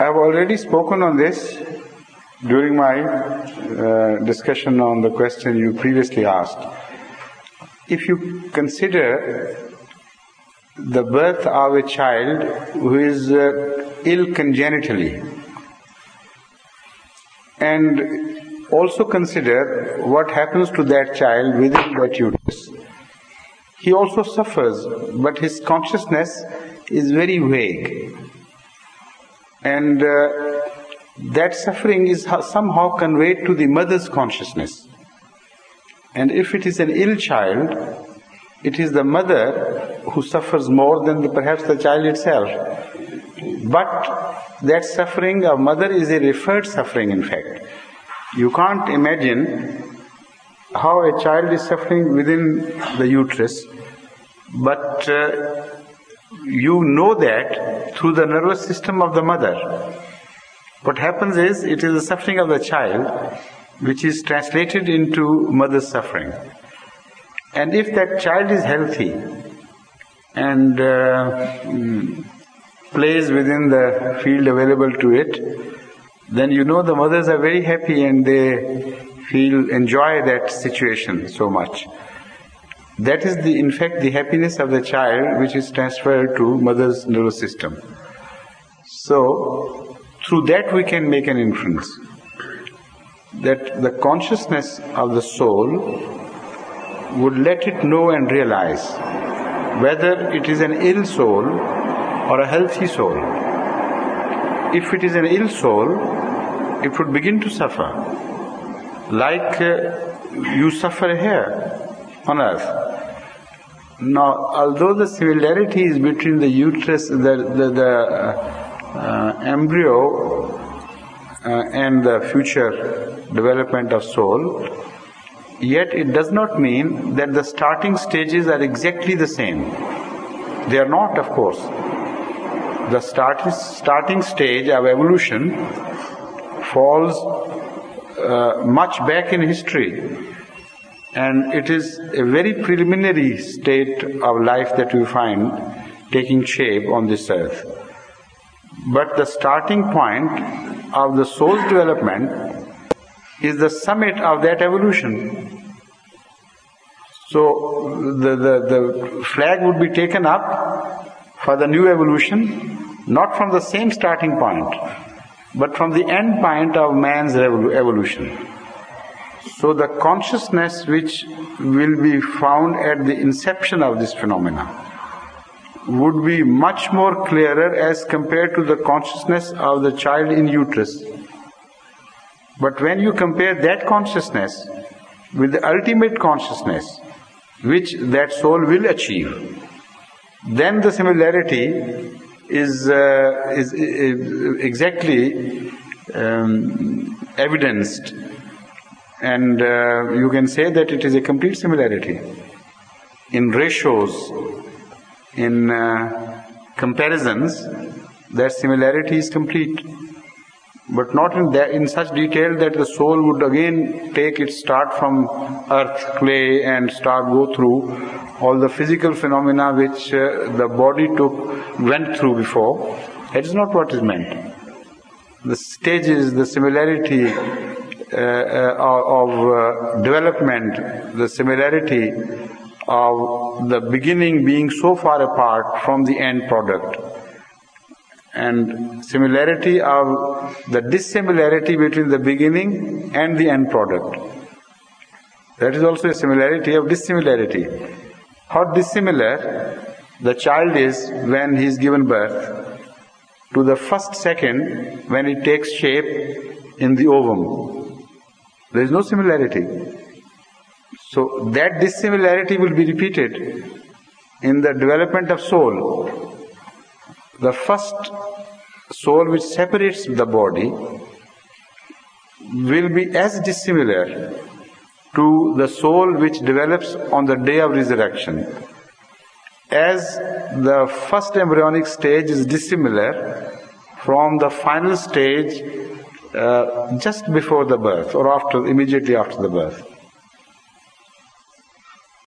I have already spoken on this during my discussion on the question you previously asked. If you consider the birth of a child who is ill congenitally, and also consider what happens to that child within that uterus, he also suffers, but his consciousness is very vague. And that suffering is somehow conveyed to the mother's consciousness. And if it is an ill child, it is the mother who suffers more than perhaps the child itself. But that suffering of mother is a referred suffering, in fact. You can't imagine how a child is suffering within the uterus, but you know that through the nervous system of the mother. What happens is, it is the suffering of the child which is translated into mother's suffering. And if that child is healthy and plays within the field available to it, then you know the mothers are very happy and they enjoy that situation so much. That is in fact the happiness of the child which is transferred to mother's nervous system. So through that we can make an inference that the consciousness of the soul would let it know and realize whether it is an ill soul or a healthy soul. If it is an ill soul, it would begin to suffer, like you suffer here on earth. Now, although the similarities between the uterus, the embryo and the future development of soul, yet it does not mean that the starting stages are exactly the same. They are not, of course. The starting stage of evolution falls much back in history, and it is a very preliminary state of life that we find taking shape on this earth. But the starting point of the soul's development is the summit of that evolution. So the flag would be taken up for the new evolution, not from the same starting point, but from the end point of man's evolution. So the consciousness which will be found at the inception of this phenomena would be much more clearer as compared to the consciousness of the child in uterus. But when you compare that consciousness with the ultimate consciousness which that soul will achieve, then the similarity is exactly evidenced, and you can say that it is a complete similarity. In ratios, in comparisons, that similarity is complete, but not in such detail that the soul would again take its start from earth, clay, and go through all the physical phenomena which the body went through before. That is not what is meant. The stages, the similarity of development, the similarity of the beginning being so far apart from the end product, and similarity of the dissimilarity between the beginning and the end product. That is also a similarity of dissimilarity. How dissimilar the child is when he is given birth to the first second when it takes shape in the ovum. There is no similarity. So that dissimilarity will be repeated in the development of soul. The first soul which separates the body will be as dissimilar to the soul which develops on the day of resurrection as the first embryonic stage is dissimilar from the final stage just before the birth or immediately after the birth.